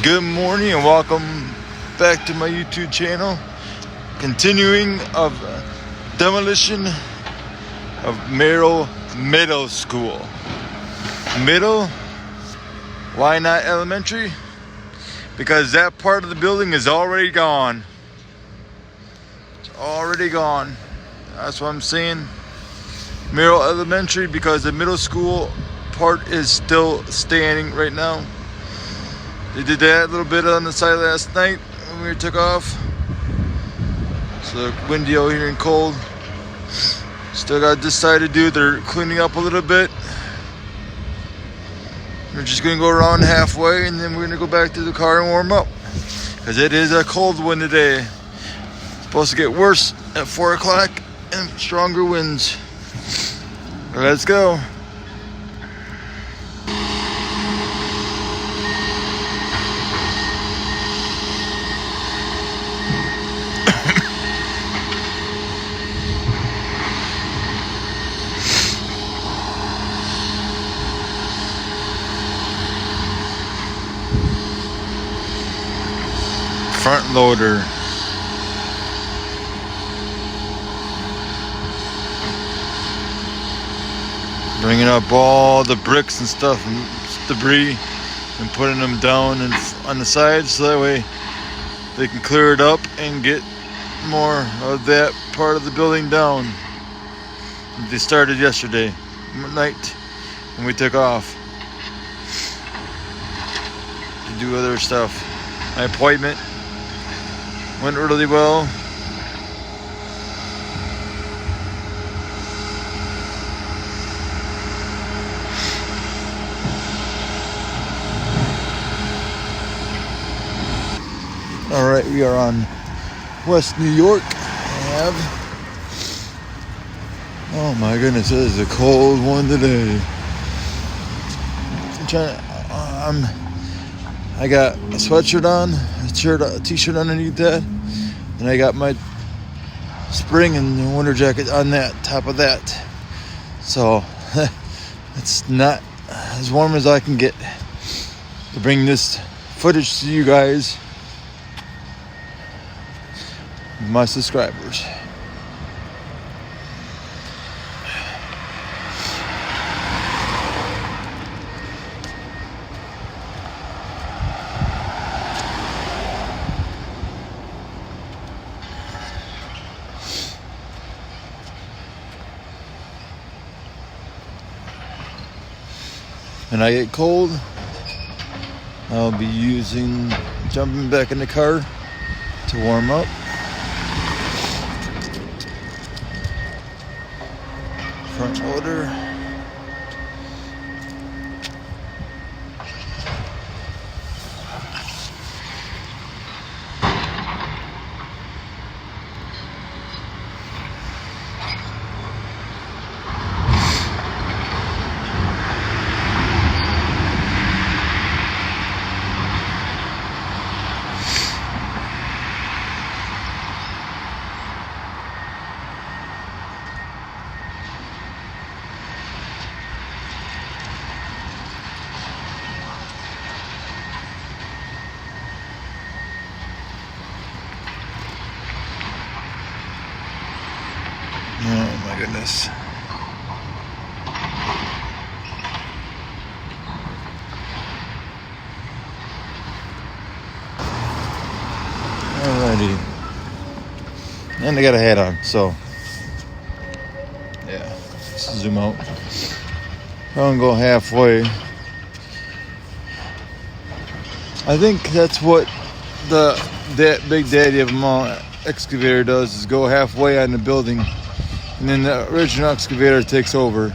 Good morning and welcome back to my YouTube channel. Continuing of demolition of Merrill Middle School. Middle, why not elementary? Because that part of the building is already gone. It's already gone. That's what I'm saying. Merrill Elementary, because the middle school part is still standing right now. They did that a little bit on the side last night when we took off. So windy out here and cold. Still got this side to do. They're cleaning up a little bit. We're just gonna go around halfway and then we're gonna go back to the car and warm up. Because it is a cold one today. It's supposed to get worse at 4 o'clock and stronger winds. Let's go. Front loader. Bringing up all the bricks and stuff and debris and putting them down and on the sides so that way they can clear it up and get more of that part of the building down. They started yesterday night when we took off to do other stuff. My appointment went really well. All right, we are on West New York Ave. Oh my goodness, it is a cold one today. I got a sweatshirt on, a t-shirt underneath that, and I got my spring and winter jacket on that, top of that. So it's not as warm as I can get to bring this footage to you guys, my subscribers. When I get cold, I'll be jumping back in the car to warm up. Front loader. Oh my goodness. Alrighty. And I got a hat on, so yeah. Let's zoom out. I'm gonna go halfway. I think that's what that Big Daddy of them all excavator does, is go halfway on the building. And then the original excavator takes over.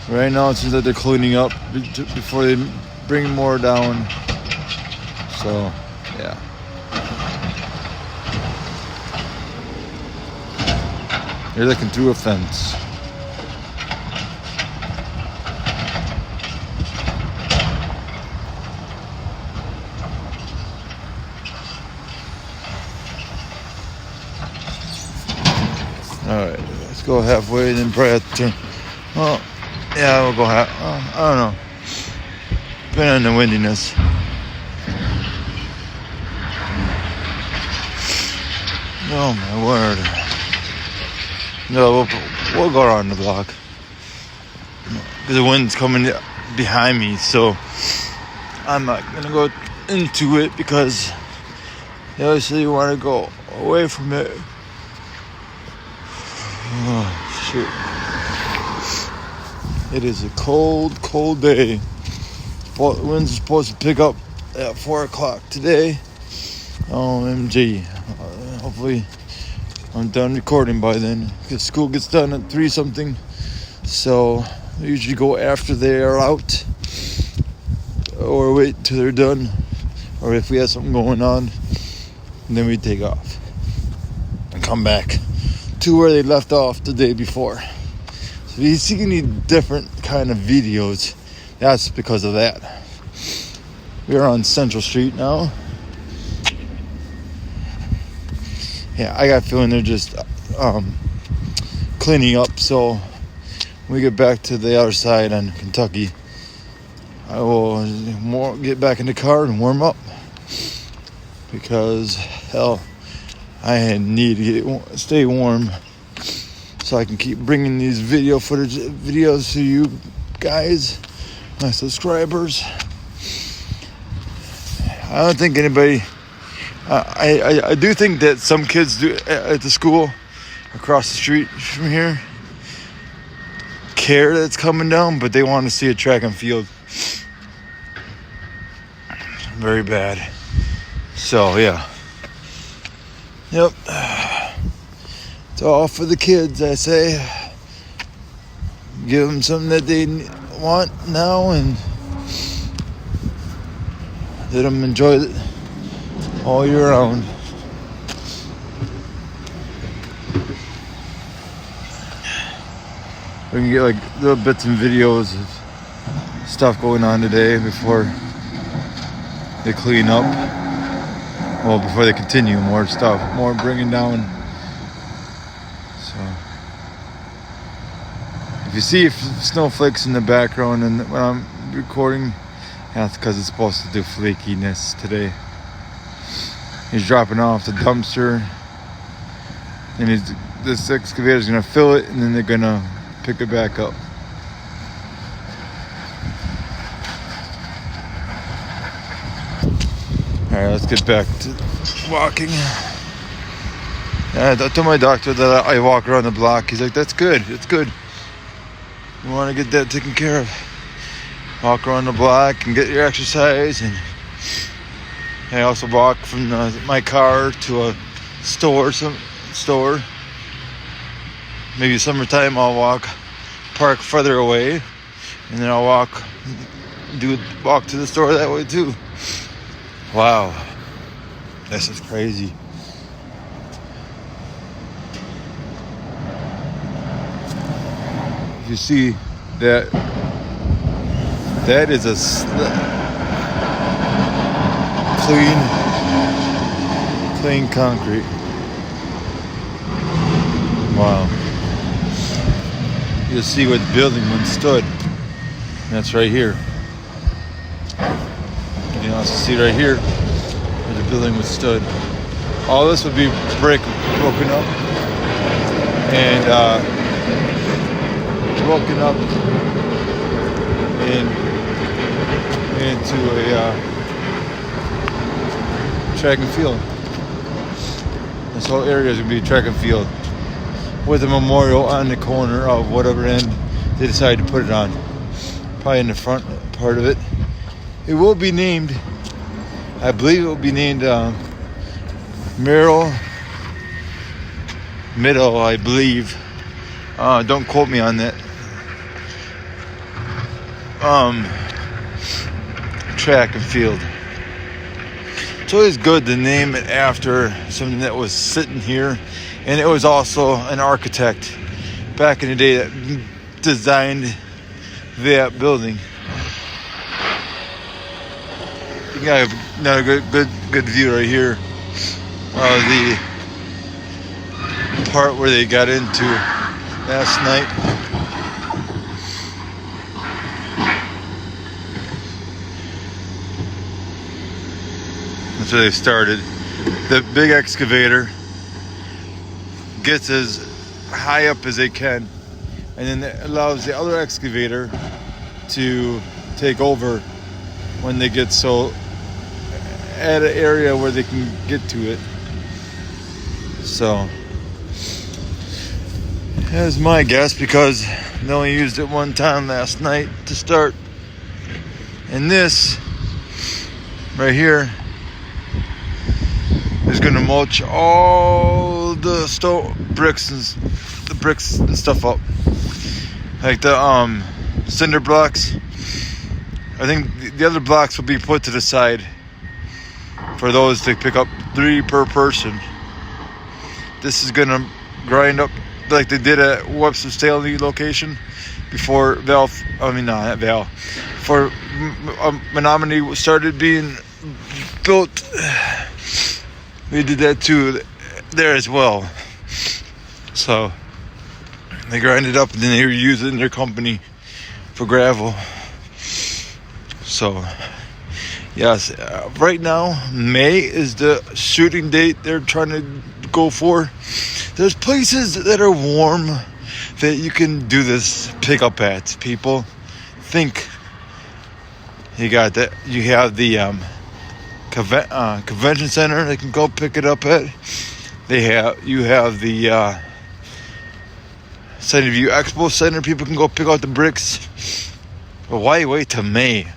Right now it seems like they're cleaning up before they bring more down. So, yeah. They're looking through a fence. Alright, let's go halfway and then probably have to turn. Oh, yeah, we'll go half. I don't know. Depending on the windiness. Oh my word. No, we'll go around the block. Because the wind's coming behind me, so I'm not gonna go into it because obviously you want to go away from it. Oh, shoot. It is a cold, cold day. The wind's supposed to pick up at 4 o'clock today. OMG. Hopefully I'm done recording by then, because school gets done at 3 something. So I usually go after they are out, or wait till they're done, or if we have something going on, and then we take off and come back to where they left off the day before. So if you see any different kind of videos, that's because of that. We are on Central Street now. Yeah, I got a feeling they're just cleaning up, so when we get back to the other side on Kentucky, I will get back in the car and warm up, because hell, I need to stay warm so I can keep bringing these videos to you guys, my subscribers. I don't think anybody. I do think that some kids do at the school across the street from here care that it's coming down, but they want to see a track and field very bad. So yeah, yep, it's all for the kids, I say. Give them something that they want now and let them enjoy it all year round. We can get like little bits and videos of stuff going on today before they clean up. Well, before they continue, more bringing down. So if you see snowflakes in the background and when I'm recording, that's because it's supposed to do flakiness today. He's dropping off the dumpster, and this excavator's gonna fill it, and then they're gonna pick it back up. Alright, let's get back to walking. I told my doctor that I walk around the block. He's like, that's good, it's good. You want to get that taken care of. Walk around the block and get your exercise. And I also walk from my car to a store. Maybe summertime I'll park further away, and then I'll walk to the store that way too. Wow, this is crazy. You see that is a clean concrete. Wow. You'll see where the building once stood. And that's right here. You can also see right here where the building was stood. All this would be brick broken up and into a track and field. This whole area is going to be track and field, with a memorial on the corner of whatever end they decide to put it on. Probably in the front part of it. It will be named, I believe it will be named Merrill, I believe. Don't quote me on that. Track and field. It's always good to name it after something that was sitting here. And it was also an architect back in the day that designed that building. You got another good view right here of the part where they got into last night. That's where they started. The big excavator gets as high up as they can, and then it allows the other excavator to take over when they get so at an area where they can get to it. So that's my guess, because they only used it one time last night to start. And this right here is going to mulch all the bricks and stuff up, like the cinder blocks. I think the other blocks will be put to the side for those to pick up 3 per person. This is going to grind up like they did at Webster Stanley location before before Menominee started being built. We did that too there as well. So they grind it up and then they reuse it in their company for gravel. So yes, right now May is the shooting date they're trying to go for. There's places that are warm that you can do this pickup at. People think you got that. You have the convention center they can go pick it up at. You have the Centerview Expo Center. People can go pick out the bricks. But why wait till May?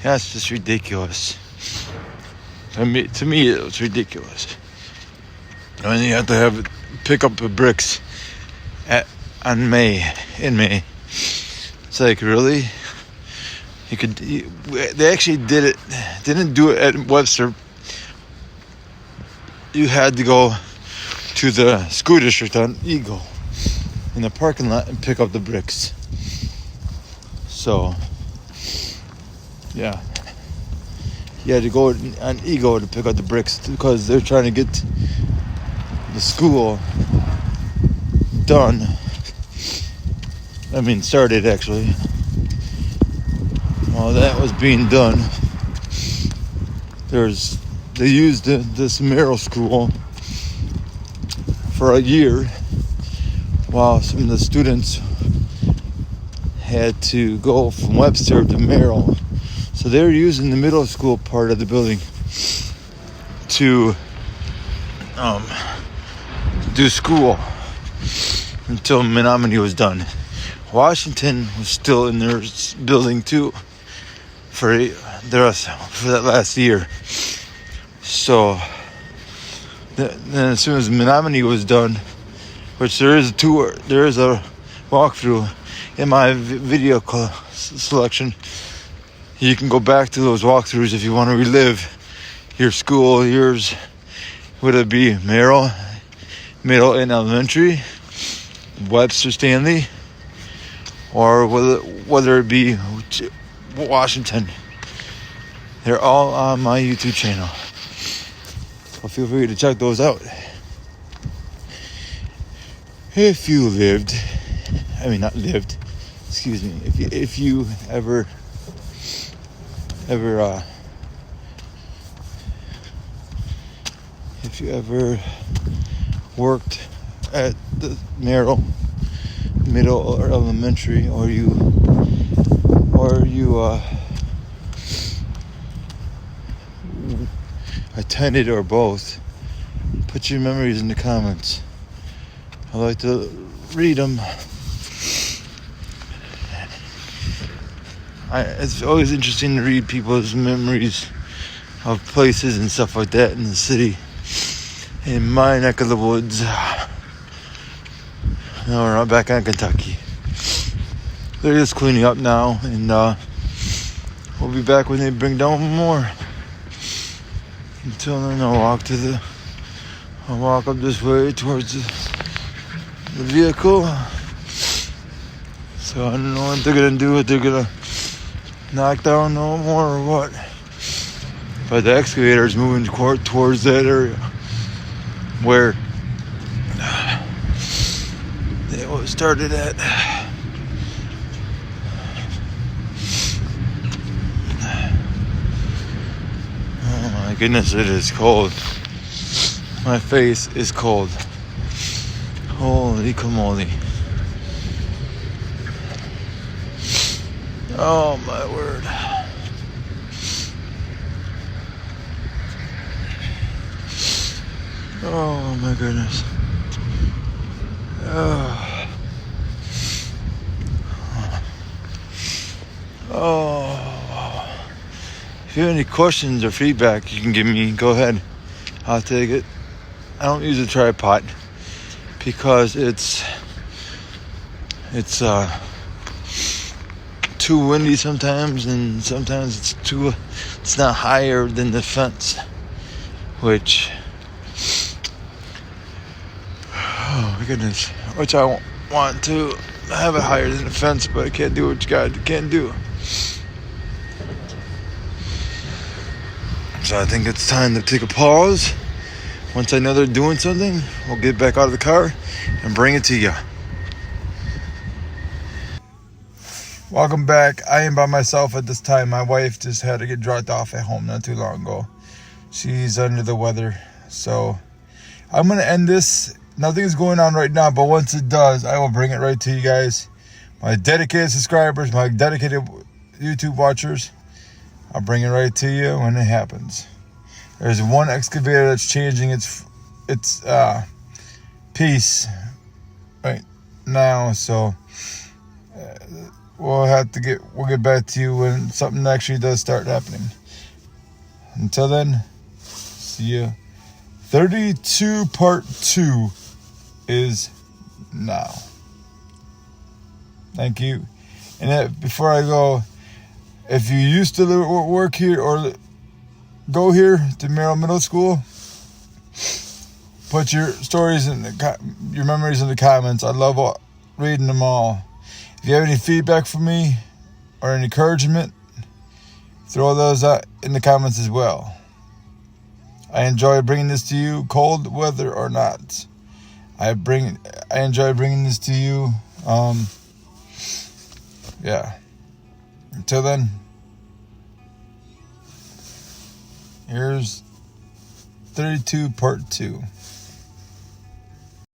That's just ridiculous. To me, it's ridiculous. I mean, you have to pick up the bricks in May. It's like, really? They actually didn't do it at Webster. You had to go to the school district on Eagle in the parking lot and pick up the bricks. So, yeah. You had to go on Eagle to pick up the bricks because they're trying to get the school done. Started actually. While that was being done, they used this Merrill school for a year while some of the students had to go from Webster to Merrill. So they were using the middle school part of the building to do school until Menominee was done. Washington was still in their building too for that last year. So then as soon as Menominee was done, which there is a walkthrough in my video selection, you can go back to those walkthroughs if you want to relive your school years, whether it be Merrill, middle and elementary, Webster Stanley, or whether it be Washington. They're all on my YouTube channel. So feel free to check those out. If you if you ever worked at the Merrill middle or elementary, or you attended, or both, put your memories in the comments. I like to read them. It's always interesting to read people's memories of places and stuff like that in the city. In my neck of the woods. No, we're not back in Kentucky. They're just cleaning up now, and we'll be back when they bring down more. Until then, I'll walk up this way towards the vehicle. So I don't know what they're gonna do. If they're gonna knock down no more or what. But the excavator is moving towards that area where it was started at. Oh my goodness, it is cold. My face is cold. Holy camole. Oh my word. Oh my goodness. Oh. If you have any questions or feedback you can give me, go ahead. I'll take it. I don't use a tripod because it's too windy sometimes, and sometimes it's not higher than the fence, which, oh my goodness, which I want to have it higher than the fence, but I can't do what you can't do. So I think it's time to take a pause. Once I know they're doing something, we'll get back out of the car and bring it to you. Welcome back. I am by myself at this time. My wife just had to get dropped off at home not too long ago. She's under the weather. So I'm going to end this. Nothing is going on right now, but once it does, I will bring it right to you guys. My dedicated subscribers, my dedicated YouTube watchers, I'll bring it right to you when it happens. There's one excavator that's changing its piece right now, so we'll get back to you when something actually does start happening. Until then, see you. 32 part 2 is now. Thank you. And before I go, if you used to work here or go here to Merrill Middle School, put your stories your memories in the comments. I love reading them all. If you have any feedback for me or any encouragement, throw those out in the comments as well. I enjoy bringing this to you, cold weather or not. I enjoy bringing this to you. Yeah. Until then, here's 32 part 2.